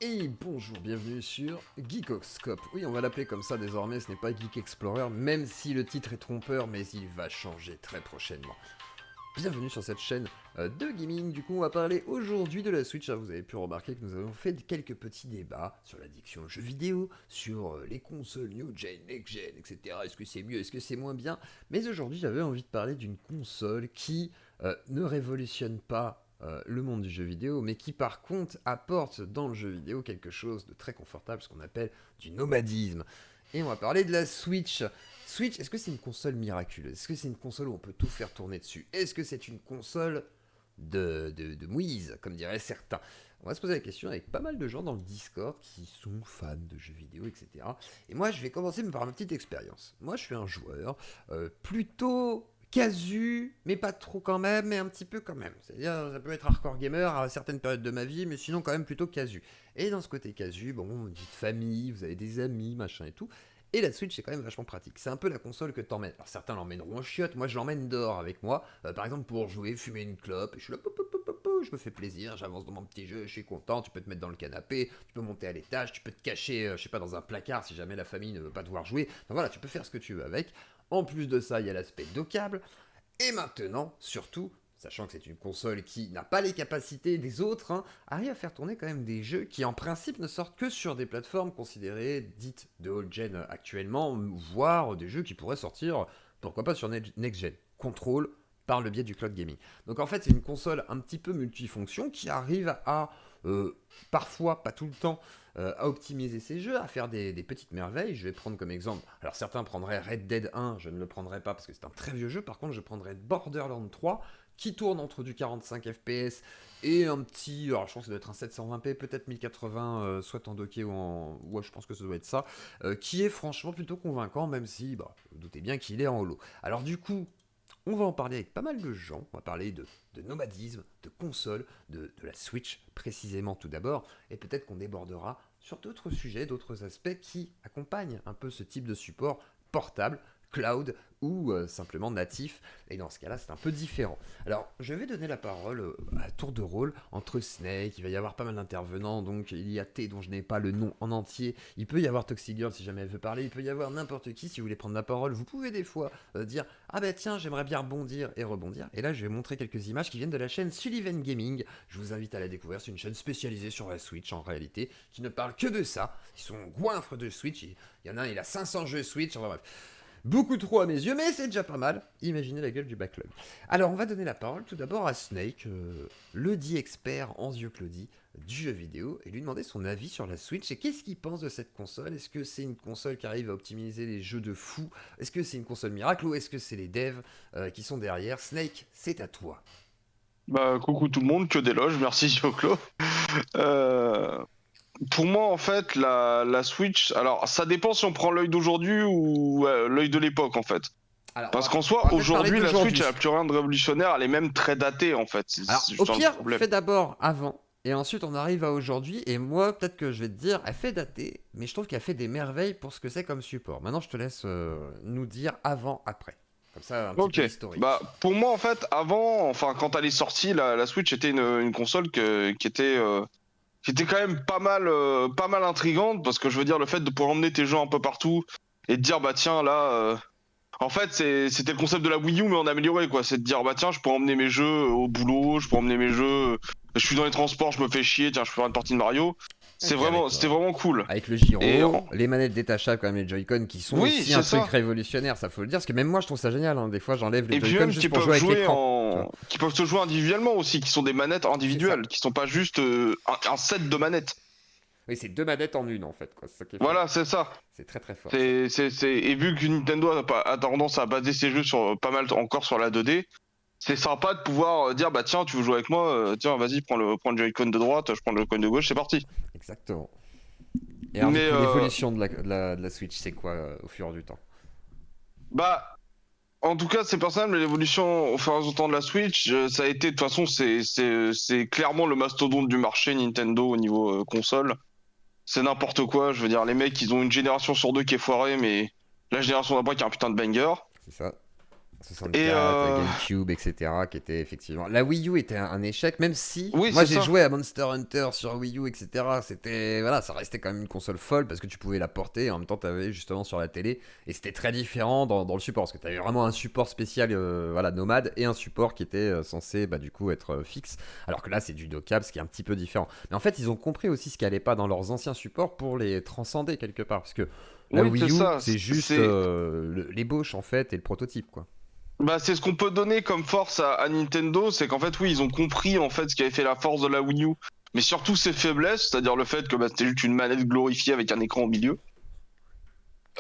Et bonjour, bienvenue sur Geekoxscope. Oui, on va l'appeler comme ça désormais, ce n'est pas Geek Explorer, même si le titre est trompeur, mais il va changer très prochainement. Bienvenue sur cette chaîne de gaming. Du coup, on va parler aujourd'hui de la Switch. Vous avez pu remarquer que nous avons fait quelques petits débats sur l'addiction aux jeux vidéo, sur les consoles new gen, next gen, etc. Est-ce que c'est mieux, est-ce que c'est moins bien? Mais aujourd'hui, j'avais envie de parler d'une console qui ne révolutionne pas le monde du jeu vidéo, mais qui par contre apporte dans le jeu vidéo quelque chose de très confortable, ce qu'on appelle du nomadisme. Et on va parler de la Switch. Switch, est-ce que c'est une console miraculeuse? Est-ce que c'est une console où on peut tout faire tourner dessus? Est-ce que c'est une console de mouise, comme diraient certains? On va se poser la question avec pas mal de gens dans le Discord qui sont fans de jeux vidéo, etc. Et moi, je vais commencer par ma petite expérience. Moi, je suis un joueur plutôt casu, mais pas trop quand même, mais un petit peu quand même. C'est-à-dire, ça peut être hardcore gamer à certaines périodes de ma vie, mais sinon quand même plutôt casu. Et dans ce côté casu, bon, vie de famille, vous avez des amis, machin et tout. Et la Switch, c'est quand même vachement pratique. C'est un peu la console que t'emmènes. Alors certains l'emmèneront en chiottes, moi je l'emmène dehors avec moi. Par exemple pour jouer, fumer une clope, et je suis là, je me fais plaisir, j'avance dans mon petit jeu, je suis content, tu peux te mettre dans le canapé, tu peux monter à l'étage, tu peux te cacher, je sais pas, dans un placard si jamais la famille ne veut pas te voir jouer. Donc voilà, tu peux faire ce que tu veux avec. En plus de ça, il y a l'aspect dockable. Et maintenant, surtout, sachant que c'est une console qui n'a pas les capacités des autres, arrive à faire tourner quand même des jeux qui en principe ne sortent que sur des plateformes considérées dites de old gen actuellement, voire des jeux qui pourraient sortir, pourquoi pas sur next gen. Control par le biais du cloud gaming. Donc en fait c'est une console un petit peu multifonction qui arrive à, parfois, pas tout le temps, à optimiser ses jeux, à faire des petites merveilles. Je vais prendre comme exemple, alors certains prendraient Red Dead 1, je ne le prendrai pas parce que c'est un très vieux jeu, par contre je prendrais Borderlands 3, qui tourne entre du 45 FPS et un petit, alors je pense que ça doit être un 720p, peut-être 1080, soit en docké ou en... Ouais, je pense que ça doit être ça, qui est franchement plutôt convaincant, même si, bah, vous doutez bien qu'il est en holo. Alors du coup, on va en parler avec pas mal de gens, on va parler de nomadisme, de console, de la Switch précisément tout d'abord, et peut-être qu'on débordera sur d'autres sujets, d'autres aspects qui accompagnent un peu ce type de support portable, cloud ou simplement natif, et dans ce cas-là c'est un peu différent. Alors je vais donner la parole à tour de rôle entre Snake, il va y avoir pas mal d'intervenants, donc il y a T dont je n'ai pas le nom en entier, il peut y avoir Toxic Girl si jamais elle veut parler, il peut y avoir n'importe qui si vous voulez prendre la parole, vous pouvez des fois dire ah bah tiens j'aimerais bien rebondir et rebondir, et là je vais montrer quelques images qui viennent de la chaîne Sullivan Gaming, je vous invite à la découvrir, c'est une chaîne spécialisée sur la Switch en réalité, qui ne parle que de ça, ils sont goinfres de Switch, il y en a un il a 500 jeux Switch, enfin bref. Beaucoup trop à mes yeux, mais c'est déjà pas mal. Imaginez la gueule du backlog. Alors, on va donner la parole tout d'abord à Snake, le dit expert en Claudie du jeu vidéo, et lui demander son avis sur la Switch et qu'est-ce qu'il pense de cette console. Est-ce que c'est une console qui arrive à optimiser les jeux de fou? Est-ce que c'est une console miracle ou est-ce que c'est les devs qui sont derrière? Snake, c'est à toi. Bah, coucou tout le monde, que d'éloges, merci Yoclo. Euh, pour moi, en fait, la Switch, alors ça dépend si on prend l'œil d'aujourd'hui ou l'œil de l'époque, en fait. Alors, Parce qu'en on soi, va peut-être parler aujourd'hui, la Switch, elle a d'aujourd'hui. plus rien de révolutionnaire, elle est même très datée, en fait. Alors, C'est au juste un pire, problème. fais d'abord avant. Et ensuite, on arrive à aujourd'hui. Et moi, peut-être que je vais te dire, elle fait dater, mais je trouve qu'elle fait des merveilles pour ce que c'est comme support. Maintenant, je te laisse nous dire avant, après. Comme ça, un petit Ok. peu Bah, l'historique. pour moi, en fait, avant, enfin, quand elle est sortie, la Switch était une console qui était quand même pas mal intrigante, parce que je veux dire, le fait de pouvoir emmener tes jeux un peu partout et de dire, bah tiens, là. En fait, c'était le concept de la Wii U, mais en amélioré, quoi. C'est de dire, bah tiens, je peux emmener mes jeux au boulot, je peux emmener mes jeux. Je suis dans les transports, je me fais chier, tiens, je peux faire une partie de Mario. Ok, C'était d'accord. vraiment cool. Avec le Et gyro, les manettes détachables, quand même, les Joy-Con, qui sont oui, aussi un c'est truc ça. révolutionnaire, ça faut le dire. Parce que même moi, je trouve ça génial. Des fois, j'enlève les Et puis Joy-Con même juste pour jouer avec l'écran. Tu vois. qui peuvent se jouer individuellement aussi, qui sont des manettes C'est ça. individuelles, qui sont pas juste un set de manettes. Oui, c'est deux manettes en une, en fait. C'est ça qui est fort. Voilà, c'est ça. C'est très très fort, ça. Et vu que Nintendo a tendance à baser ses jeux sur pas mal encore sur la 2D, c'est sympa de pouvoir dire bah tiens tu veux jouer avec moi tiens vas-y prends le Joy-Con de droite je prends le Joy-Con de gauche c'est parti. Exactement. Et alors, du Mais coup, l'évolution de la Switch, c'est quoi au fur et à mesure du temps? bah en tout cas c'est personnel mais l'évolution au fur et à mesure du temps de la Switch ça a été de toute façon c'est clairement le mastodonte du marché Nintendo au niveau console. C'est n'importe quoi, je veux dire les mecs ils ont une génération sur deux qui est foirée mais la génération d'après qui est un putain de banger. C'est ça. Et 64, GameCube, etc. qui était effectivement... La Wii U était un échec, même si... oui, Moi, c'est j'ai ça. joué à Monster Hunter sur Wii U, etc. C'était... Voilà, ça restait quand même une console folle parce que tu pouvais la porter et en même temps, tu avais justement sur la télé. Et c'était très différent dans le support parce que tu avais vraiment un support spécial, voilà, nomade et un support qui était censé, bah, du coup, être fixe. Alors que là, c'est du dockable, ce qui est un petit peu différent. Mais en fait, ils ont compris aussi ce qui allait pas dans leurs anciens supports pour les transcender quelque part. Parce que la Oui, c'est Wii U, ça. c'est juste l'ébauche, en fait, et le prototype, quoi. Bah, c'est ce qu'on peut donner comme force à Nintendo, c'est qu'en fait, oui, ils ont compris en fait ce qui avait fait la force de la Wii U, mais surtout ses faiblesses, c'est-à-dire le fait que bah, c'était juste une manette glorifiée avec un écran au milieu.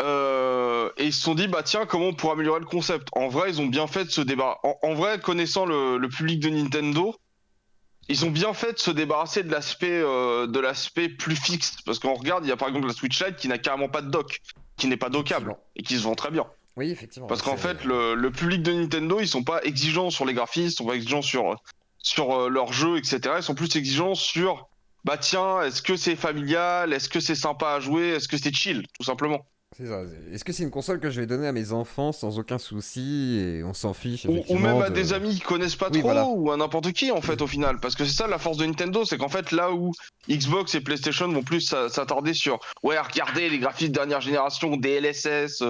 Et ils se sont dit, bah tiens, comment on pourrait améliorer le concept? En vrai, ils ont bien fait de se débarrasser. En vrai, connaissant le public de Nintendo, ils ont bien fait de se débarrasser de l'aspect plus fixe. Parce qu'on regarde, il y a par exemple la Switch Lite qui n'a carrément pas de dock, qui n'est pas dockable, Effectivement. et qui se vend très bien. Oui, effectivement. Parce qu'en fait, le public de Nintendo, ils sont pas exigeants sur les graphismes, ils sont pas exigeants sur leur jeu, etc. Ils sont plus exigeants sur, bah tiens, est-ce que c'est familial, est-ce que c'est sympa à jouer, est-ce que c'est chill, tout simplement. C'est ça. Est-ce que c'est une console que je vais donner à mes enfants sans aucun souci et on s'en fiche Ou même effectivement à de... des amis qui connaissent pas Oui, voilà. trop, ou à n'importe qui, en fait, au final. Parce que c'est ça la force de Nintendo, c'est qu'en fait, là où Xbox et PlayStation vont plus s'attarder sur, ouais, regardez les graphismes de dernière génération, DLSS,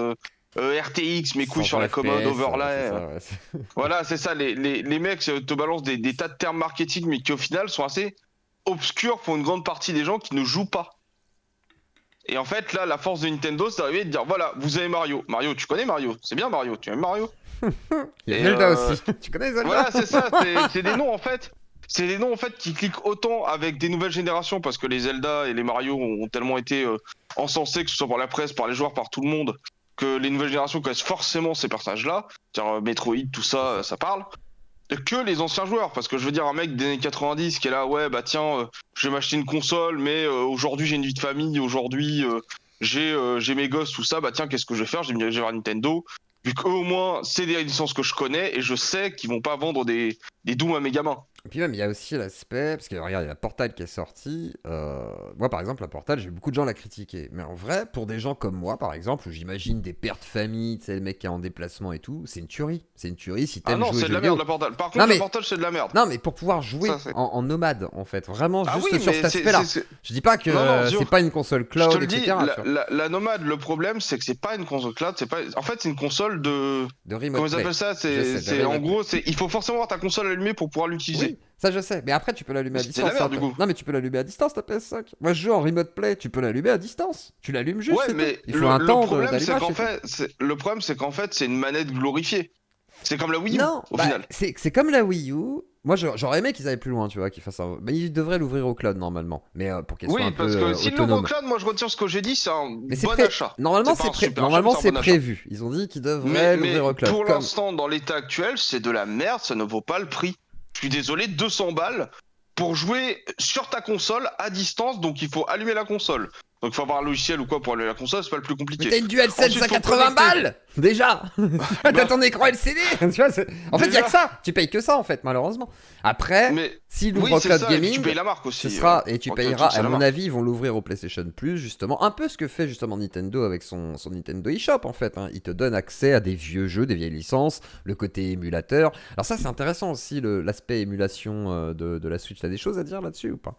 RTX, mes couilles sur 120 la commode, FPS, c'est overlay. ça, ouais. Voilà, c'est ça, les mecs te balancent des tas de termes marketing, mais qui au final sont assez obscurs pour une grande partie des gens qui ne jouent pas. Et en fait, là, la force de Nintendo, c'est d'arriver et de dire, voilà, vous avez Mario. Mario, tu connais Mario? C'est bien Mario, tu aimes Mario? Il y a Et Zelda aussi. Tu connais Zelda? voilà, c'est ça, c'est des noms en fait. C'est des noms en fait qui cliquent autant avec des nouvelles générations parce que les Zelda et les Mario ont tellement été encensés, que ce soit par la presse, par les joueurs, par tout le monde, que les nouvelles générations connaissent forcément ces personnages-là. C'est-à-dire Metroid, tout ça, ça parle. Que les anciens joueurs, parce que je veux dire, un mec des années 90 qui est là, ouais, bah tiens, je vais m'acheter une console, mais aujourd'hui j'ai une vie de famille, aujourd'hui j'ai mes gosses, tout ça, bah tiens, qu'est-ce que je vais faire? Je vais me diriger vers Nintendo, vu qu'eux au moins, c'est des licences que je connais, et je sais qu'ils vont pas vendre des Doom à mes gamins. Et puis même, il y a aussi l'aspect, parce que regarde, il y a la Portal qui est sortie. Moi, par exemple, la Portal, j'ai vu beaucoup de gens la critiquer. Mais en vrai, pour des gens comme moi, par exemple, où j'imagine des pères de famille, tu sais, le mec qui est en déplacement et tout, c'est une tuerie. C'est une tuerie si Ah t'aimes non, jouer aux c'est de jeux la merde, vidéo. la Portal. Par Non contre, la mais, Portal, c'est de la merde. non, mais pour pouvoir jouer Ça, c'est... en nomade, en fait. Vraiment, Ah juste oui, sur mais cet aspect-là. Je dis pas que Non, non, c'est Zio, pas une console je te cloud, le dis, etc. Tu vois. la Nomade, le problème, c'est que c'est pas une console cloud, c'est pas... En fait, c'est une console de... De Comment remote ils appellent play. ça? Je sais, de En remote play. gros, il faut forcément avoir ta console allumée pour pouvoir l'utiliser. Oui, ça je sais. Mais après, tu peux l'allumer à C'est de la distance. merde, du coup. Non, mais tu peux l'allumer à distance, ta PS5. Moi, je joue en remote play. Tu peux l'allumer à distance. Tu l'allumes juste, Ouais, c'est tout. mais Il faut un le temps problème, c'est d'allumage, qu'en c'est tout. fait, le problème, c'est qu'en fait, c'est une manette glorifiée. C'est comme la Wii U, Non, au bah, final. c'est comme la Wii U. Moi, j'aurais aimé qu'ils aillent plus loin, tu vois, qu'ils fassent un... Mais ils devraient l'ouvrir au cloud, normalement. Mais pour qu'elle soit un Oui, peu parce que s'ils l'ouvrent au autonome. cloud, moi, je retire ce que j'ai dit, c'est un Mais c'est bon achat. Normalement, C'est pas un super achat, mais Normalement, c'est un c'est bon achat. prévu. Ils ont dit qu'ils devraient Mais l'ouvrir au cloud. pour Comme... l'instant, dans l'état actuel, c'est de la merde, ça ne vaut pas le prix. Je suis désolé, 200 balles pour jouer sur ta console à distance, donc il faut allumer la console. Donc il faut avoir un logiciel ou quoi pour allumer la console, c'est pas le plus Mais compliqué. t'as une DualSense Ensuite, à faut 80 connecter. balles déjà. T'as ton écran LCD. Tu vois, en fait, il y a Déjà. que ça. Tu payes que ça, en fait, malheureusement. Après, Mais s'ils oui, l'ouvrent au c'est cloud ça, et puis tu gaming, payes la marque aussi. ce sera et tu Donc, le payeras. truc, c'est À la mon marque. avis, ils vont l'ouvrir au PlayStation Plus, justement, un peu ce que fait justement Nintendo avec son Nintendo eShop, en fait. Hein. Il te donne accès à des vieux jeux, des vieilles licences, le côté émulateur. Alors ça, c'est intéressant aussi, l'aspect émulation de la Switch. T'as des choses à dire là-dessus ou pas?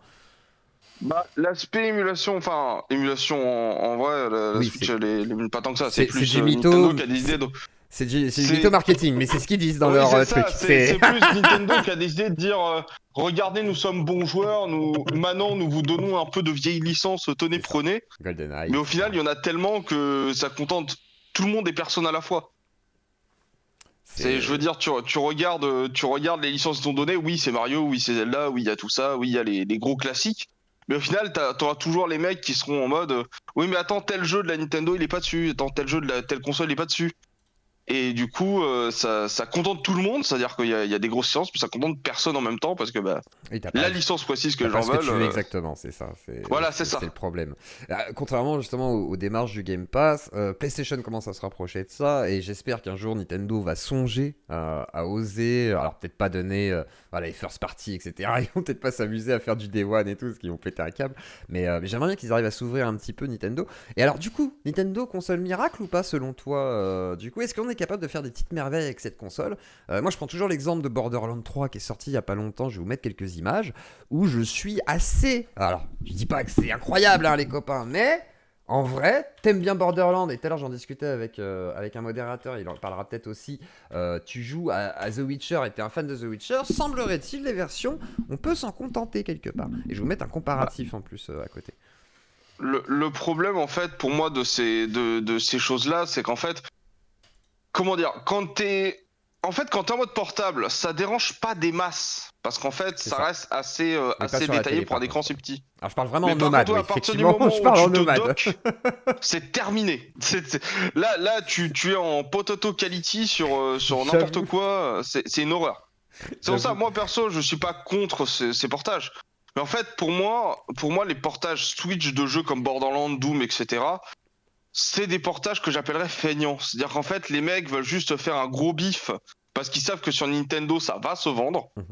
Bah, l'aspect émulation, enfin, émulation en vrai, la Oui, Switch, elle est pas tant que ça. C'est c'est plus du Nintendo mytho. qui a des idées. C'est du C'est- mytho marketing, mais c'est ce qu'ils disent dans Oui, leur c'est truc. ça, c'est plus Nintendo qui a décidé de dire regardez, nous sommes bons joueurs, maintenant nous vous donnons un peu de vieilles licences, tenez, C'est ça. prenez. GoldenEye, Mais au etc. final, il y en a tellement que ça contente tout le monde et personne à la fois. Je veux dire, tu regardes les licences qu'ils ont données, oui, c'est Mario, oui, c'est Zelda, oui, il y a tout ça, oui, il y a les gros classiques. Mais au final, t'auras toujours les mecs qui seront en mode oui, mais attends, tel jeu de la Nintendo, il est pas dessus, attends, tel jeu de telle console, il est pas dessus. Et du coup, ça contente tout le monde, c'est-à-dire qu'il y a des grosses licences, mais ça contente personne en même temps parce que bah, Oui, t'as la pas, licence précise que t'as les pas gens ce que tu veux veulent. exactement, c'est ça. Voilà, c'est ça. C'est le problème. Contrairement justement aux démarches du Game Pass, PlayStation commence à se rapprocher de ça et j'espère qu'un jour Nintendo va songer à oser, alors peut-être pas donner voilà, les first party, etc. Ils vont peut-être pas s'amuser à faire du Day One et tout, ce qui vont péter un câble. Mais j'aimerais bien qu'ils arrivent à s'ouvrir un petit peu Nintendo. Et alors du coup, Nintendo console miracle ou pas selon toi Du coup, est-ce qu'on est est capable de faire des petites merveilles avec cette console. Moi, je prends toujours l'exemple de Borderlands 3 qui est sorti il y a pas longtemps. Je vais vous mettre quelques images où je suis assez. Alors, je dis pas que c'est incroyable, hein, les copains, mais en vrai, t'aimes bien Borderlands. Et tout à l'heure, j'en discutais avec un modérateur. Il en parlera peut-être aussi. Tu joues à The Witcher et t'es un fan de The Witcher. Semblerait-il, les versions, on peut s'en contenter quelque part. Et je vais vous mettre un comparatif en plus à côté. Le problème, en fait, pour moi, de ces choses-là, c'est qu'en fait, comment dire, quand t'es en mode portable, ça dérange pas des masses. Parce qu'en fait, C'est ça ça. reste assez, Mais pas assez sur la détaillé télé, pour un par écran contre. si petit. Alors, je parle vraiment Mais en par nomade, contre, oui, ouais, à partir du effectivement. moment Je où parle en tu te nomade. docks, c'est terminé. Là, tu es en potato quality sur n'importe J'avoue, quoi. C'est une horreur. C'est pour ça, j'avoue. moi perso, je suis pas contre ces portages. Mais en fait, pour moi, les portages Switch de jeux comme Borderlands, Doom, etc., c'est des portages que j'appellerais feignants. C'est-à-dire qu'en fait, les mecs veulent juste faire un gros bif parce qu'ils savent que sur Nintendo, ça va se vendre. Mhm.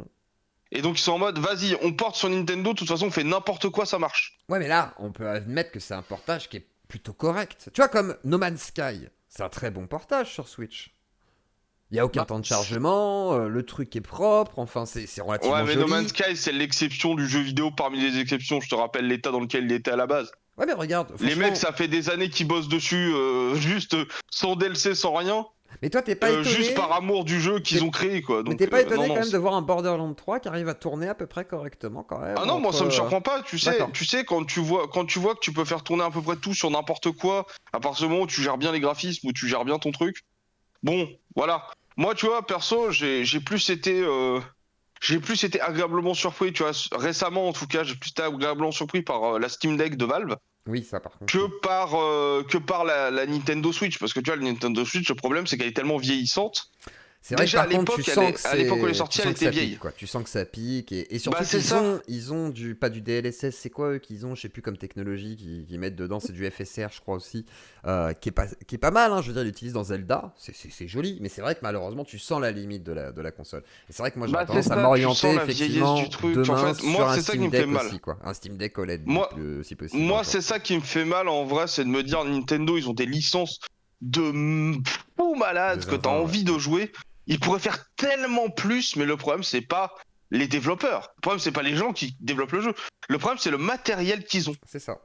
Et donc, ils sont en mode, vas-y, on porte sur Nintendo, de toute façon, on fait n'importe quoi, ça marche. Ouais, mais là, on peut admettre que c'est un portage qui est plutôt correct. Tu vois, comme No Man's Sky, c'est un très bon portage sur Switch. Il n'y a aucun Bah, temps de chargement, le truc est propre, enfin, c'est ouais, relativement mais No Man's joli. Sky, c'est l'exception du jeu vidéo parmi les exceptions. Je te rappelle l'état dans lequel il était à la base. Ouais, mais regarde, Les mecs, franchement. ça fait des années qu'ils bossent dessus, juste sans DLC, sans rien, Mais toi, t'es pas juste par étonné. amour du jeu qu'ils ont t'es- créé, quoi. Mais Donc, t'es pas non, étonné quand non. même de voir un Borderlands 3 qui arrive à tourner à peu près correctement quand même Ah non, moi entre. ça me surprend pas. D'accord. Tu sais quand tu vois que tu peux faire tourner à peu près tout sur n'importe quoi, à partir du moment où tu gères bien les graphismes, où tu gères bien ton truc. Bon, voilà. Moi, tu vois, perso, j'ai plus été agréablement surpris. Tu vois, récemment en tout cas, j'ai plus été agréablement surpris par la Steam Deck de Valve Oui, ça par contre, oui. que par la Nintendo Switch, parce que tu vois, la Nintendo Switch, le problème c'est qu'elle est tellement vieillissante. C'est vrai que Déjà par contre, à l'époque où elle est tu sortie, elle sens que était ça pique, vieille. quoi. Tu sens que ça pique, et Bah surtout c'est ça. ils ont du, pas du DLSS, c'est quoi eux qu'ils ont, je sais plus comme technologie qu'ils mettent dedans, c'est du FSR, je crois aussi, qui est pas mal, hein, je veux dire, ils l'utilisent dans Zelda, c'est joli, mais c'est vrai que malheureusement, tu sens la limite de la console. Et c'est vrai que moi, j'aurais Bah c'est tendance à ça. Tu m'orienter sens la vieillesse du effectivement truc. En demain fait, moi sur un c'est ça qui Steam me fait Deck mal. aussi, quoi. Un Steam Deck OLED, Moi, si possible Moi, encore. c'est ça qui me fait mal en vrai, c'est de me dire Nintendo, ils ont des licences de fou De malades que t'as zinzin, ouais. envie de jouer. Ils pourraient faire tellement plus, mais le problème, c'est pas les développeurs. Le problème, c'est pas les gens qui développent le jeu. Le problème, c'est le matériel qu'ils ont. C'est ça.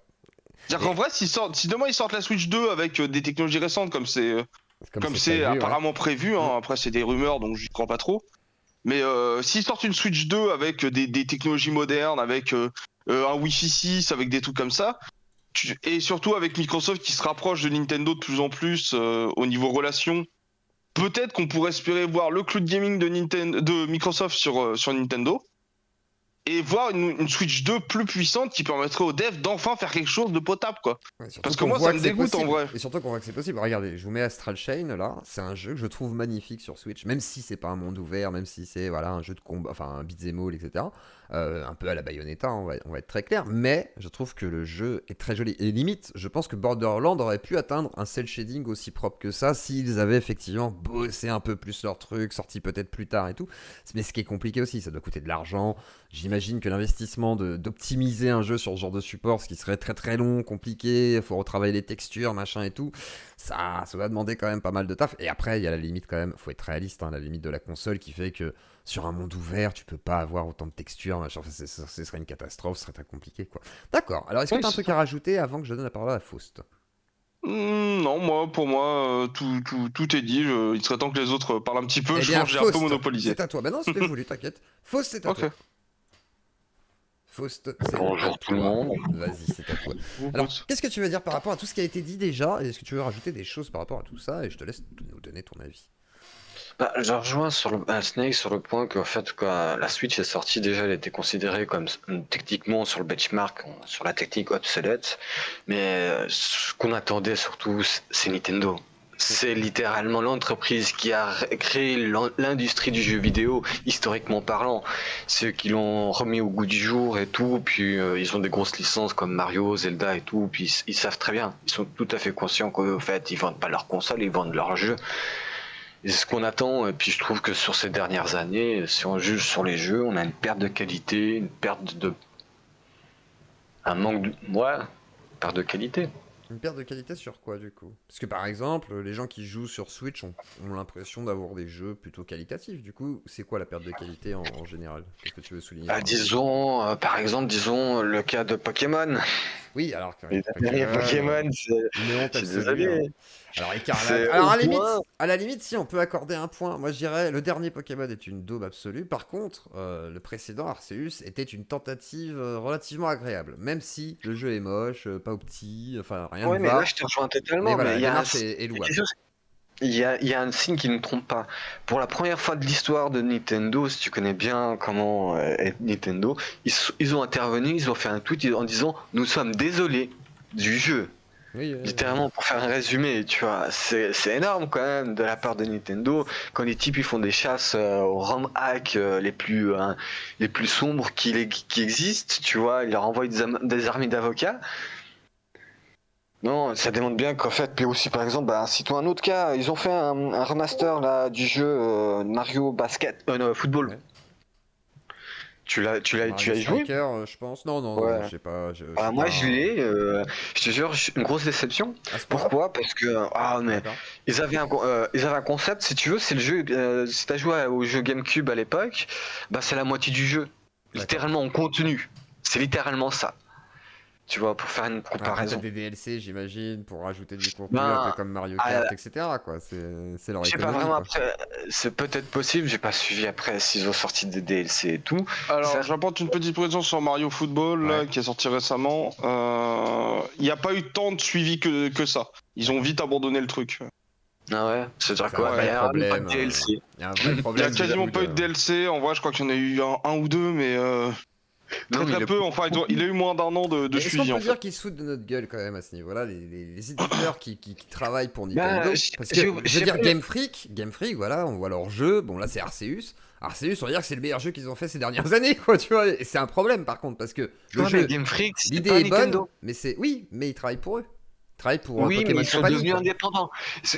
C'est-à-dire qu'en Et vrai, si demain ils sortent la Switch 2 avec des technologies récentes comme comme c'est c'est prévu, ouais. apparemment prévu, Mm. hein, après c'est des rumeurs donc j'y crois pas trop. Mais s'ils sortent une Switch 2 avec des technologies modernes, avec un Wi-Fi 6, avec des trucs comme ça, et surtout avec Microsoft qui se rapproche de Nintendo de plus en plus au niveau relation, peut-être qu'on pourrait espérer voir le cloud gaming de Microsoft sur Nintendo et voir une Switch 2 plus puissante qui permettrait aux devs d'enfin faire quelque chose de potable, quoi. Ouais, surtout Parce que qu'on moi, ça voit que me c'est dégoûte en possible. vrai. Et surtout qu'on voit que c'est possible. Regardez, je vous mets Astral Chain là. C'est un jeu que je trouve magnifique sur Switch. Même si c'est pas un monde ouvert, même si c'est voilà, un jeu de combat, enfin un beat'em all, etc. Un peu à la Bayonetta, on va être très clair. Mais je trouve que le jeu est très joli. Et limite, je pense que Borderlands aurait pu atteindre un cel shading aussi propre que ça s'ils avaient effectivement bossé un peu plus leur truc, sorti peut-être plus tard et tout. Mais ce qui est compliqué aussi, ça doit coûter de l'argent. J'imagine que l'investissement d'optimiser un jeu sur ce genre de support, ce qui serait très très long, compliqué, il faut retravailler les textures, machin et tout, ça va demander quand même pas mal de taf. Et après, il y a la limite quand même, faut être réaliste, hein, la limite de la console qui fait que sur un monde ouvert, tu peux pas avoir autant de textures, machin, enfin, ce serait une catastrophe, ce serait très compliqué, quoi. D'accord, alors est-ce que Oui, tu as un c'est truc ça. à rajouter avant que je donne la parole à Faust? Non, pour moi, tout est dit. Il serait temps que les autres parlent un petit peu. Eh Je bien, pense que j'ai un peu Faust, monopolisé. c'est à toi. Ben non, c'était voulu, t'inquiète. Faust, c'est à Ok. toi. Faust, c'est à Bonjour tout le toi. monde. Vas-y, c'est à toi. Alors, Écoute. qu'est-ce que tu veux dire par rapport à tout ce qui a été dit déjà? Et est-ce que tu veux rajouter des choses par rapport à tout ça? Et je te laisse nous donner ton avis. Je rejoins sur Snake sur le point qu'en fait, quand la Switch est sortie, déjà elle était considérée comme techniquement sur le benchmark, sur la technique obsolète. Mais ce qu'on attendait surtout, c'est Nintendo. C'est littéralement l'entreprise qui a créé l'industrie du jeu vidéo, historiquement parlant. Ceux qui l'ont remis au goût du jour et tout, puis ils ont des grosses licences comme Mario, Zelda et tout, puis ils savent très bien, ils sont tout à fait conscients qu'en fait ils vendent pas leur console, ils vendent leur jeu. Et c'est ce qu'on attend, et puis je trouve que sur ces dernières années, si on juge sur les jeux, on a une perte de qualité, un manque de... Ouais, perte de qualité. Une perte de qualité sur quoi du coup? Parce que par exemple, les gens qui jouent sur Switch ont l'impression d'avoir des jeux plutôt qualitatifs. Du coup, c'est quoi la perte de qualité en général? Qu'est-ce que tu veux souligner par là? Disons, par exemple, disons le cas de Pokémon. Oui, alors que Les derniers Pokémon, une honte je suis absolue, hein. désolé. Alors Écarlate. C'est Alors au point. à la limite, si on peut accorder un point, moi je dirais le dernier Pokémon est une daube absolue. Par contre, le précédent Arceus était une tentative relativement agréable, même si le jeu est moche, pas opti, enfin rien Ouais, ne mais là, va. je te rejoins Mais totalement. voilà, Mais la il y a un, démarche est quelque louable. chose- il y a un signe qui ne trompe pas. Pour la première fois de l'histoire de Nintendo, si tu connais bien comment est Nintendo, ils ont intervenu, ils ont fait un tweet en disant nous sommes désolés du jeu. Oui, Littéralement, pour faire un résumé, tu vois, c'est énorme quand même de la part de Nintendo. Quand les types ils font des chasses aux ROM hack les plus sombres qui existent, tu vois, ils leur envoient des armées d'avocats. Non, ça démontre bien qu'en fait, puis aussi par exemple, bah, citons un autre cas, ils ont fait un remaster là du jeu Mario Basket, non, football. ouais. Tu Mario as joué? Striker, je pense. Non, non, non, Ouais. je sais pas. Je Bah, suis moi pas je un... l'ai, je te jure, une grosse déception. À ce point-là? Pourquoi? Parce que mais D'accord. ils avaient un concept, si tu veux, c'est le jeu. Si t'as joué au jeu GameCube à l'époque, bah c'est la moitié du jeu, D'accord. littéralement en contenu. C'est littéralement ça. Tu vois, pour faire une Ah, peut-être comparaison. des DLC, j'imagine, pour rajouter du contenu, un peu Ben, comme Mario à, Kart, etc., quoi. C'est leur je sais pas économie, vraiment quoi. après, c'est peut-être possible, j'ai pas suivi après s'ils ont sorti des DLC et tout. Alors, Ça, j'apporte une petite précision sur Mario Football, Ouais. là, qui est sorti récemment. Il n'y a pas eu tant de suivi que ça. Ils ont D'accord. vite abandonné le truc. ah ouais, c'est-à-dire C'est un quoi? vrai Il y a même pas problème. de DLC. Il y a un vrai Il y a problème, du quasiment coup, pas eu de de... DLC. En vrai, je crois qu'il y en a eu un ou deux, mais Non, très mais très peu. Enfin, il a eu moins d'un an de Mais est-ce qu'on suivi, peut en fait. dire qu'ils se foutent de notre gueule, quand même, à ce niveau-là, les éditeurs qui travaillent pour Ben, Nintendo? Parce que, je veux j'ai dire, pas- Game Freak, voilà, on voit leur jeu. Bon, là, c'est Arceus. Arceus, on va dire que c'est le meilleur jeu qu'ils ont fait ces dernières années, quoi, tu vois. Et c'est un problème, par contre, parce que le Ouais, mais jeu, Game Freak, c'est l'idée pas est bonne, Nintendo. mais c'est... Oui, mais ils travaillent pour eux. Ils travaillent pour Oui, mais Pokémon ils sont Company, devenus quoi. indépendants.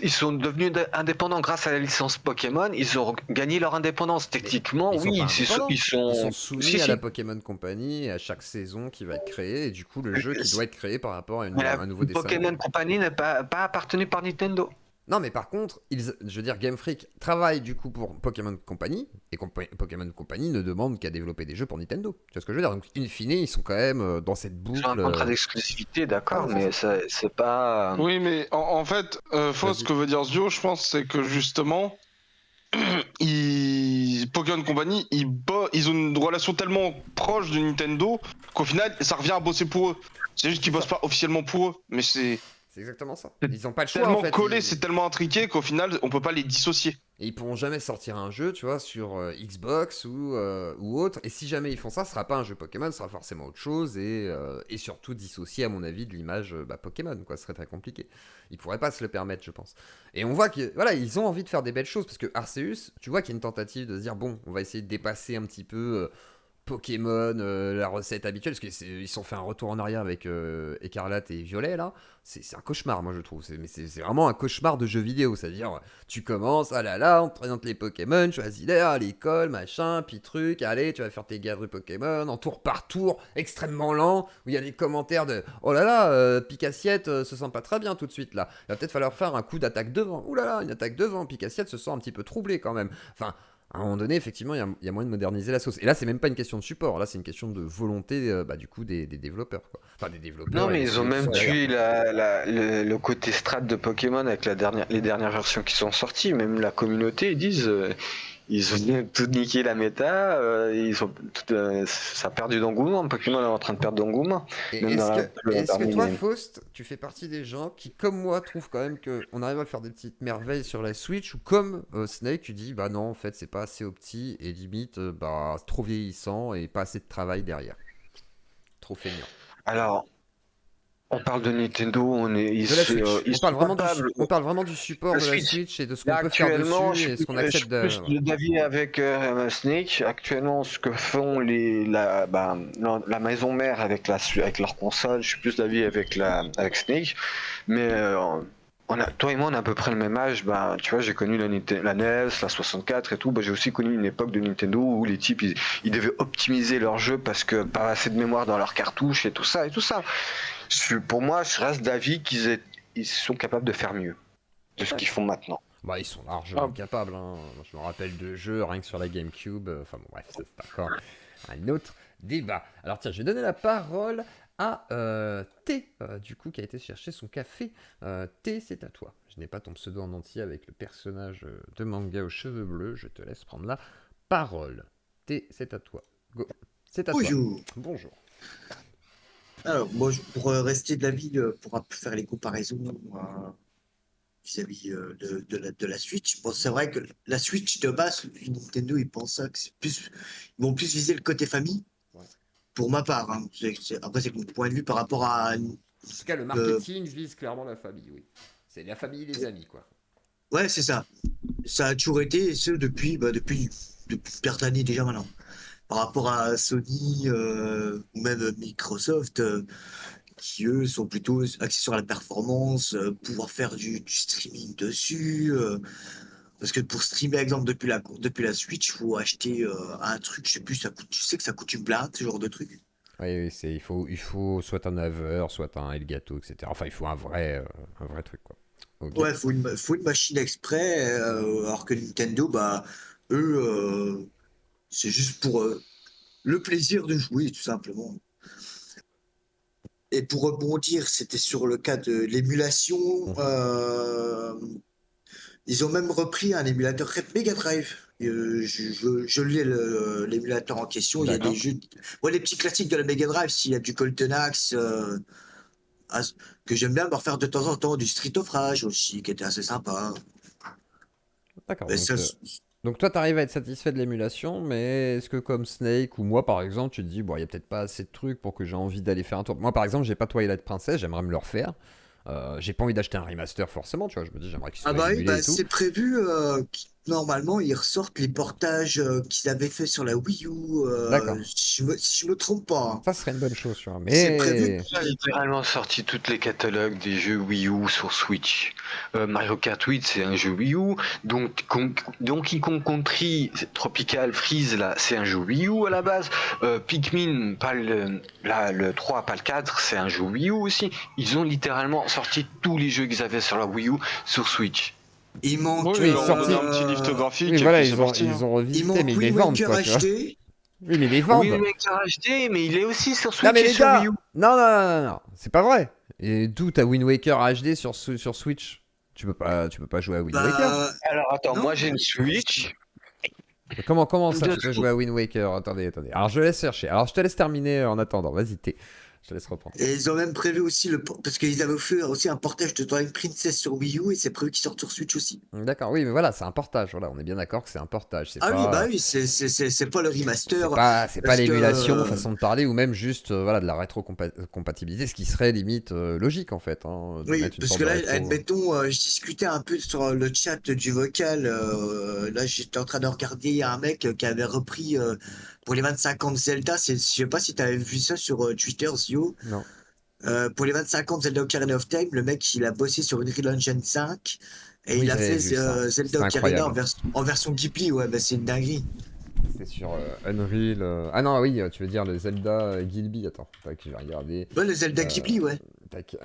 Ils sont devenus indépendants grâce à la licence Pokémon. Ils ont gagné leur indépendance. Mais Techniquement, ils sont pas oui, ils indépendants. Ils sont sont. Si, soumis à la si. Pokémon Company et à chaque saison qui va être créée, et du coup, le jeu qui doit être créé par rapport à Mais la un nouveau dessin animé, Pokémon quoi. Company n'est pas appartenue par Nintendo. Non, mais par contre, je veux dire, Game Freak travaille du coup pour Pokémon Company, et Pokémon Company ne demande qu'à développer des jeux pour Nintendo. Tu vois ce que je veux dire? Donc, in fine, ils sont quand même dans cette Ils ont un boucle. contrat d'exclusivité, d'accord, Voilà, c'est mais ça. c'est pas. Oui, mais en fait, Fausse, ce Vas-y. que veut dire Zio, je pense, c'est que justement, Pokémon Company, ils ont une relation tellement proche de Nintendo qu'au final, ça revient à bosser pour eux. C'est juste qu'ils C'est bossent ça. pas officiellement pour eux, mais c'est C'est exactement ça. Ils n'ont pas le choix en tellement fait. collé, c'est tellement intriqué qu'au final, on peut pas les dissocier. Et ils pourront jamais sortir un jeu, tu vois, sur Xbox ou autre. Et si jamais ils font ça, ce sera pas un jeu Pokémon, ce sera forcément autre chose. Et surtout dissocié, à mon avis, de l'image Pokémon, quoi. Ce serait très compliqué. Ils pourraient pas se le permettre, je pense. Et on voit que, voilà, ils ont envie de faire des belles choses. Parce que Arceus, tu vois qu'il y a une tentative de se dire, bon, on va essayer de dépasser un petit peu Pokémon, la recette habituelle, parce qu'ils se sont fait un retour en arrière avec Écarlate et Violet, là. C'est un cauchemar, moi, je trouve. Mais c'est vraiment un cauchemar de jeu vidéo. C'est-à-dire, tu commences, ah là là, on te présente les Pokémon, choisis-les à l'école, machin, puis truc, allez, tu vas faire tes gadrus Pokémon, en tour par tour, extrêmement lent, où il y a des commentaires de, oh là là, Picassiette se sent pas très bien tout de suite, là. Il va peut-être falloir faire un coup d'attaque devant. Ouh là là, une attaque devant, Picassiette se sent un petit peu troublé quand même. Enfin, à un moment donné, effectivement, il y a moyen de moderniser la sauce. Et là, c'est même pas une question de support, là, c'est une question de volonté du coup, des développeurs. Quoi. Enfin, des développeurs Non, et mais des ils ont studios qui même sont derrière. tué le côté strat de Pokémon avec les dernières versions qui sont sorties. Même la communauté, ils disent, ils ont tout niqué la méta, ça a perdu d'engouement. Pokémon est en train de perdre d'engouement. Et Même dans est-ce que parmi toi, les- Faust, tu fais partie des gens qui, comme moi, trouvent quand même qu'on arrive à faire des petites merveilles sur la Switch, ou comme Snake, tu dis, bah non, en fait, c'est pas assez opti, et limite, c'est trop vieillissant, et pas assez de travail derrière. Trop feignant. Alors, on parle de Nintendo, De la Switch. ils sont capables. On parle vraiment du support La de la Switch. Switch et de ce qu'on Là, peut faire actuellement, dessus et ce qu'on accepte je suis plus d'avis avec Snake. Actuellement, ce que font la maison mère avec avec leur console, je suis plus d'avis avec Snake. Mais toi et moi, on a à peu près le même âge. Bah, tu vois, j'ai connu la NES, la 64 et tout. Bah, j'ai aussi connu une époque de Nintendo où les types, ils devaient optimiser leur jeu parce que pas assez de mémoire dans leurs cartouches et tout ça et tout ça. Pour moi, je reste d'avis ils sont capables de faire mieux de ce qu'ils font maintenant. Bah, ils sont largement Ah. capables. Hein. Je me rappelle de jeux, rien que sur la GameCube. Enfin bon, bref, ça, c'est encore un autre débat. Alors tiens, je vais donner la parole à T, du coup, qui a été chercher son café. T, c'est à toi. Je n'ai pas ton pseudo en entier avec le personnage de manga aux cheveux bleus. Je te laisse prendre la parole. T, c'est à toi. Go. C'est à toi. Bonjour. Bonjour. Alors, moi, pour rester de l'avis, pour un peu faire les comparaisons vis-à-vis de la Switch, bon, c'est vrai que la Switch de base, Nintendo, ils pensent ça que ils vont plus viser le côté famille, Ouais. pour ma part. Hein. Après, c'est mon point de vue par rapport à. En tout cas, le marketing vise clairement la famille, oui. C'est la famille et les amis, quoi. Ouais, c'est ça. Ça a toujours été, et ce, depuis plusieurs années déjà maintenant. Par rapport à Sony ou même Microsoft. Qui eux sont plutôt axés sur la performance, pouvoir faire du streaming dessus. Parce que pour streamer, par exemple, depuis la Switch, il faut acheter un truc, je sais plus, ça coûte, tu sais que ça coûte une blinde, ce genre de truc. Oui, oui, il faut soit un Haver, soit un Elgato, etc. Enfin, il faut un vrai truc, quoi. Ok. Ouais, faut une machine exprès, alors que Nintendo, bah, eux, c'est juste pour le plaisir de jouer, tout simplement. Et pour rebondir, c'était sur le cas de l'émulation. Mhm. Ils ont même repris un émulateur Mega Drive. Je lis l'émulateur en question. Il y a D'accord. des jeux, ouais, les petits classiques de la Mega Drive. S'il y a du Golden Axe, que j'aime bien me refaire de temps en temps, du Street of Rage aussi, qui était assez sympa. D'accord. Et ça, Donc toi, tu arrives à être satisfait de l'émulation, mais est-ce que comme Snake ou moi, par exemple, tu te dis, bon, il n'y a peut-être pas assez de trucs pour que j'ai envie d'aller faire un tour. Moi, par exemple, j'ai pas Twilight Princess, j'aimerais me le refaire. J'ai pas envie d'acheter un remaster forcément, tu vois. Je me dis, j'aimerais qu'il ah soit bah oui, émulé et bah tout. c'est prévu. Normalement, ils ressortent les portages qu'ils avaient fait sur la Wii U. D'accord. Si je me trompe pas. Hein. Ça serait une bonne chose, tu vois. C'est prévu. Mais. On a littéralement sorti tous les catalogues des jeux Wii U sur Switch. Mario Kart 8, c'est un jeu Wii U. Donc, Donkey Kong Country Tropical Freeze, là, c'est un jeu Wii U à la base. Pikmin, pas le 3, pas le 4, c'est un jeu Wii U aussi. Ils ont littéralement sorti tous les jeux qu'ils avaient sur la Wii U sur Switch. Il manque. Oui, Oui, ils leur ont donné sorti. un petit lift graphique Oui, et voilà, puis c'est parti. ils Hein. ont Il revisité, mais manque ils les Wind vendent, Waker quoi, tu vois. HD. Oui, mais ils les Oui, vendent. mais HD, mais il est aussi sur Non, Switch mais et les sur Wii gars, U. non, c'est pas vrai. Et d'où t'as Wind Waker HD sur Switch? Tu peux pas jouer à Wind Waker. Bah, Alors attends, non, moi j'ai une justement. Switch. Mais comment ça, De tu peux jouer à Wind Waker? Attendez. Alors, je laisse chercher. Alors, je te laisse terminer en attendant. Vas-y, je te laisse reprendre. Et ils ont même prévu aussi parce qu'ils avaient fait aussi un portage de Twilight Princess sur Wii U et c'est prévu qu'il sorte sur Switch aussi. D'accord, oui, mais voilà, c'est un portage. Voilà, on est bien d'accord que c'est un portage. Ah oui, bah oui, c'est pas le remaster C'est pas parce que l'émulation, façon de parler, ou même juste voilà, de la rétrocompatibilité, ce qui serait limite logique en fait, hein, de oui, mettre une parce sorte que de là, rétro. admettons, je discutais un peu sur le chat du vocal. Là, j'étais en train de regarder, il y a un mec qui avait repris pour les 25 ans de Zelda. Je sais pas si tu avais vu ça sur Twitter, Zio. Non. Pour les 25 ans de Zelda Ocarina of Time, le mec, il a bossé sur Unreal Engine 5 et Oui, il a j'avais fait vu ça. Zelda C'était Ocarina incroyable. en version Ghibli. Ouais, bah, c'est une dinguerie. C'était sur Unreal. Ah non, oui, tu veux dire le Zelda Gilby. Attends, tac, je vais regarder. Ouais, le Zelda Euh, Ghibli, ouais. Tac,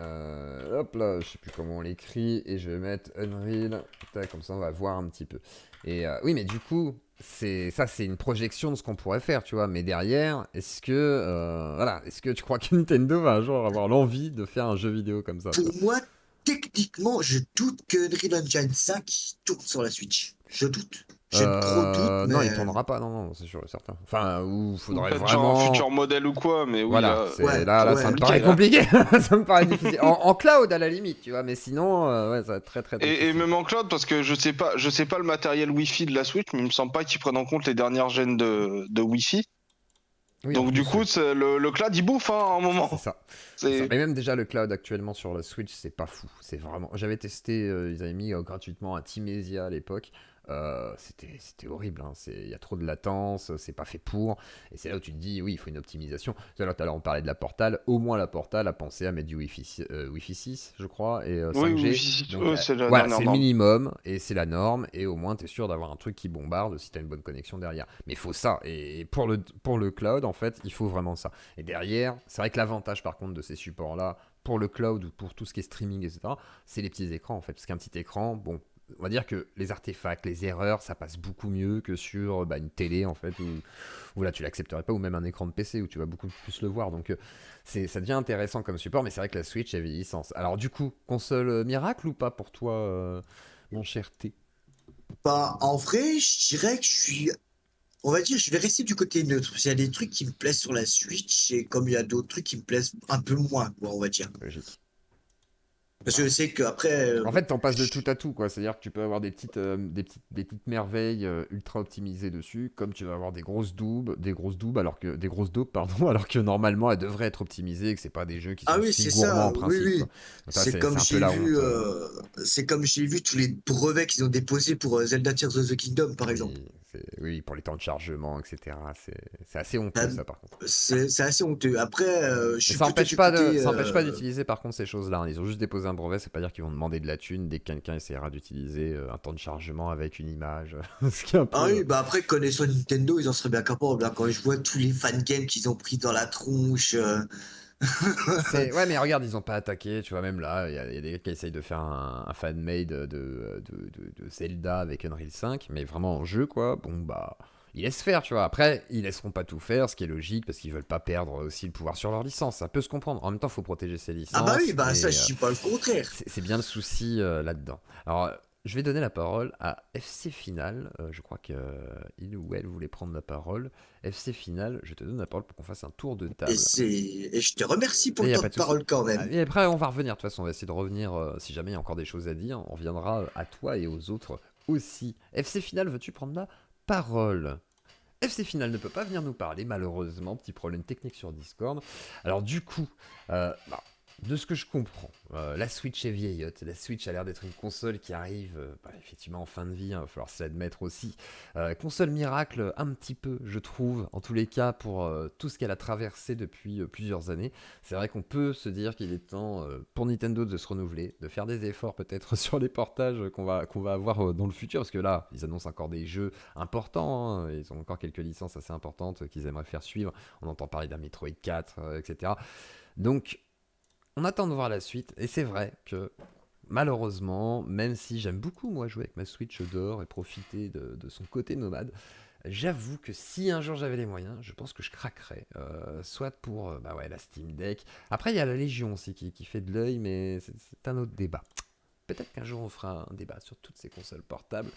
hop là, je sais plus comment on l'écrit, et je vais mettre Unreal, tac, comme ça on va voir un petit peu. Et oui, mais du coup, c'est une projection de ce qu'on pourrait faire, tu vois. Mais derrière, est-ce que tu crois que Nintendo va un jour avoir l'envie de faire un jeu vidéo comme ça, tu Pour vois? moi, techniquement, je doute que Unreal Engine 5 tourne sur la Switch. Je doute. J'ai un gros doute, Non, il mais. tournera pas, non, c'est sûr et certain. Enfin, ou Ou faudrait peut-être genre un vraiment. futur modèle ou quoi, mais oui, Voilà, là, c'est Ouais, là, ça ouais. me paraît compliqué, ça me paraît difficile. En cloud à la limite, tu vois, mais sinon, ouais, ça va être très très Et difficile. même en cloud, parce que je sais pas le matériel Wi-Fi de la Switch, mais il me semble pas qu'ils prennent en compte les dernières gènes de Wi-Fi. Oui, en Donc du plus, coup, le cloud il bouffe hein, à un moment. c'est ça. C'est Mais même déjà le cloud actuellement sur la Switch, c'est pas fou. C'est vraiment. J'avais testé, ils avaient mis gratuitement un Timesia à l'époque. C'était horrible. Hein. Il y a trop de latence, c'est pas fait pour. Et c'est là où tu te dis, oui, il faut une optimisation. Tout à l'heure, on parlait de la Portal. Au moins, la Portal a pensé à mettre du Wi-Fi 6, je crois, et oui, 5G. Donc c'est la voilà, dernière c'est le norme. minimum et c'est la norme. Et au moins, tu es sûr d'avoir un truc qui bombarde si tu as une bonne connexion derrière. Mais il faut ça. Et pour le cloud, en fait, il faut vraiment ça. Et derrière, c'est vrai que l'avantage par contre de ces supports-là, pour le cloud ou pour tout ce qui est streaming, etc., c'est les petits écrans en fait. Parce qu'un petit écran, bon, on va dire que les artefacts, les erreurs, ça passe beaucoup mieux que sur une télé en fait, où là tu l'accepterais pas, ou même un écran de PC où tu vas beaucoup plus le voir. Donc ça devient intéressant comme support, mais c'est vrai que la Switch avait des licences. Alors du coup, console miracle ou pas pour toi, mon cher T? Bah, en vrai, je dirais que je suis. On va dire, je vais rester du côté neutre. Parce qu'il y a des trucs qui me plaisent sur la Switch, et comme il y a d'autres trucs qui me plaisent un peu moins, quoi, on va dire. Logique. Parce que je sais qu'après. En fait, t'en passes de tout à tout, quoi. C'est-à-dire que tu peux avoir des petites merveilles ultra optimisées dessus, comme tu vas avoir des grosses daubes, pardon, alors que normalement elles devraient être optimisées et que c'est pas des jeux qui Ah sont oui, si c'est gourmands ça, en oui, principe, quoi. oui. Donc là, c'est un peu la honte. C'est comme j'ai vu tous les brevets qu'ils ont déposés pour Zelda Tears of the Kingdom, par exemple. Oui, pour les temps de chargement, etc. C'est assez Ah, honteux, ça, par contre. c'est assez honteux. Après, je Mais suis plutôt du ça côté. empêche pas d'utiliser par contre ces choses-là, hein. Ils ont juste déposé un brevet, c'est pas dire qu'ils vont demander de la thune dès que quelqu'un essaiera d'utiliser un temps de chargement avec une image. Ce qui est un Ah peu. oui, bah après, connaissant Nintendo, ils en seraient bien capables, hein. Quand je vois tous les fangames qu'ils ont pris dans la tronche. Ouais, mais regarde, ils ont pas attaqué, tu vois, même là, il y a des gars qui essayent de faire un fan-made de Zelda avec Unreal 5, mais vraiment en jeu, quoi. Bon, bah, ils laissent faire, tu vois. Après, ils laisseront pas tout faire, ce qui est logique, parce qu'ils veulent pas perdre aussi le pouvoir sur leur licence. Ça peut se comprendre. En même temps, faut protéger ses Ah bah oui, licences, bah ça, et je suis pas le contraire. c'est bien le souci là-dedans. Alors, je vais donner la parole à FC Final. Je crois qu'il ou elle voulait prendre la parole. FC Final, je te donne la parole pour qu'on fasse un tour de table. Et je te remercie pour Mais il le n'y a temps pas de de souci. parole quand même. Et après, on va revenir. De toute façon, on va essayer de revenir. Si jamais il y a encore des choses à dire, on reviendra à toi et aux autres aussi. FC Final, veux-tu prendre la parole? FC Final ne peut pas venir nous parler, malheureusement. Petit problème technique sur Discord. Alors, du coup, bah, de ce que je comprends, la Switch est vieillotte. La Switch a l'air d'être une console qui arrive effectivement en fin de vie. Il va falloir se l'admettre aussi. Console miracle, un petit peu, je trouve, en tous les cas, pour tout ce qu'elle a traversé depuis plusieurs années. C'est vrai qu'on peut se dire qu'il est temps pour Nintendo de se renouveler, de faire des efforts peut-être sur les portages qu'on va avoir dans le futur, parce que là, ils annoncent encore des jeux importants, hein. Ils ont encore quelques licences assez importantes qu'ils aimeraient faire suivre. On entend parler d'un Metroid 4, etc. Donc, on attend de voir la suite, et c'est vrai que malheureusement, même si j'aime beaucoup moi jouer avec ma Switch d'or et profiter de son côté nomade, j'avoue que si un jour j'avais les moyens, je pense que je craquerais. Soit pour la Steam Deck. Après, il y a la Légion aussi qui fait de l'œil, mais c'est un autre débat. Peut-être qu'un jour on fera un débat sur toutes ces consoles portables.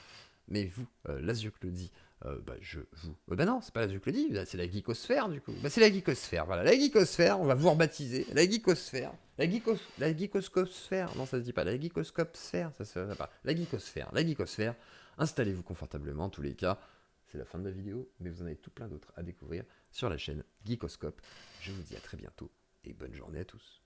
Mais vous, Lazio Claudie, non, c'est pas Lazio Claudie, c'est la Geekosphère du coup. C'est la Geekosphère, voilà. La Geekosphère, on va vous rebaptiser. La Geekosphère. La Geekoscopsphère. Non, ça se dit pas. La Geekoscopsphère, ça se dit pas. La Geekosphère. La Geekosphère. Installez-vous confortablement, en tous les cas. C'est la fin de la vidéo, mais vous en avez tout plein d'autres à découvrir sur la chaîne Geekoscope. Je vous dis à très bientôt et bonne journée à tous.